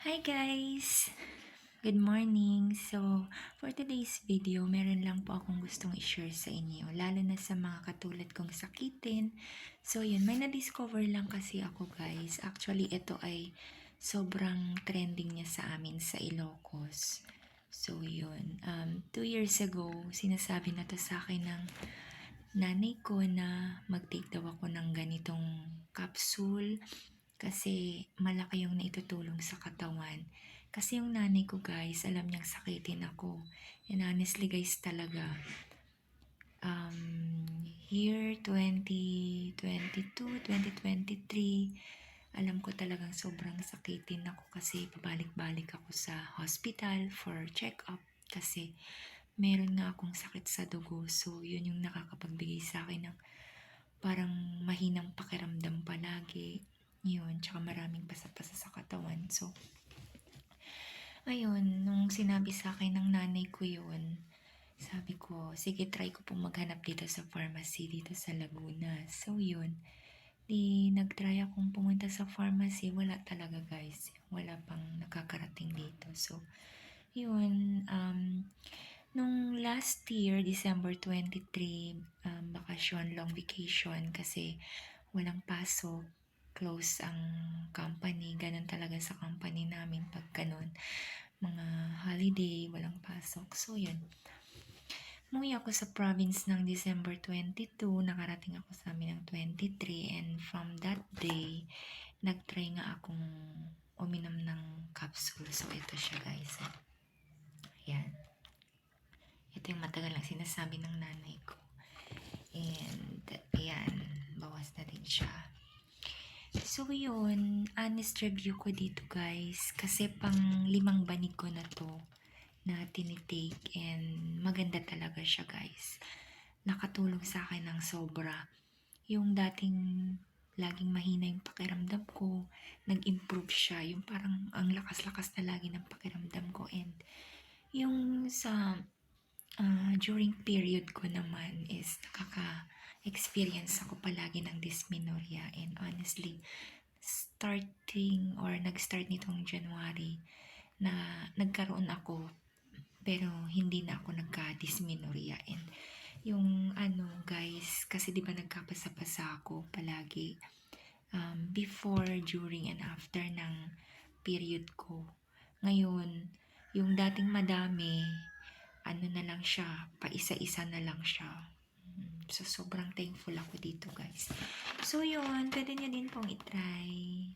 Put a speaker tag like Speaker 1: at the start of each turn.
Speaker 1: Hi guys! Good morning! So, for today's video, meron lang po akong gustong i-share sa inyo, lalo na sa mga katulad kong sakitin. So, yun, may na-discover lang kasi ako guys. Actually, ito ay sobrang trending niya sa amin sa Ilocos. So, yun. 2 years ago, sinasabi na to sa akin ng nanay ko na mag-take daw ako ng ganitong capsule kasi malaki yung naitutulong sa katawan. Kasi yung nanay ko guys, alam niyang sakitin ako. And honestly guys talaga, year 2022, 2023, alam ko talagang sobrang sakitin ako kasi pabalik-balik ako sa hospital for check-up kasi meron nga akong sakit sa dugo. So, yun yung nakakapagbigay sa akin ng parang mahinang pakiramdam palagi. Yun, tsaka maraming pasa-pasa sa katawan. So, ayun, nung sinabi sa akin ng nanay ko yun, sabi ko, sige, try ko pong maghanap dito sa pharmacy dito sa Laguna. So, yun. Di nag-try akong pumunta sa pharmacy. Wala talaga guys. Wala pang nakakarating dito. So, yun. Nung last year, December 23, bakasyon, long vacation kasi walang pasok. Close ang company. Ganun talaga sa company namin pag ganun. Mga holiday, walang pasok. So, yun. Umuwi ako sa province ng December 22, nakarating ako sa amin ng 23, and from that day, nag-try nga akong uminom ng capsule. So, ito siya guys. Ayan. Ito yung matagal lang sinasabi ng nanay ko. And, ayan, bawas na din siya. So, yun, honest review ko dito guys. Kasi pang 5 banig ko na to na tinitake and maganda talaga siya guys. Nakatulong sa akin ng sobra. Yung dating laging mahina yung pakiramdam ko, nag-improve siya. Yung parang ang lakas-lakas na lagi ng pakiramdam ko. And yung sa during period ko naman is nakaka-experience ako palagi ng dysmenorrhea. And honestly, nag-start nitong January na nagkaroon ako pero hindi na ako nagka-dysmenorrhea. And yung guys, kasi di ba nagkapasa-pasa ako palagi before, during, and after ng period ko. Ngayon, yung dating madami, na lang siya, paisa-isa na lang siya. So, sobrang thankful ako dito guys. So, yun, pwede nyo din pong itry.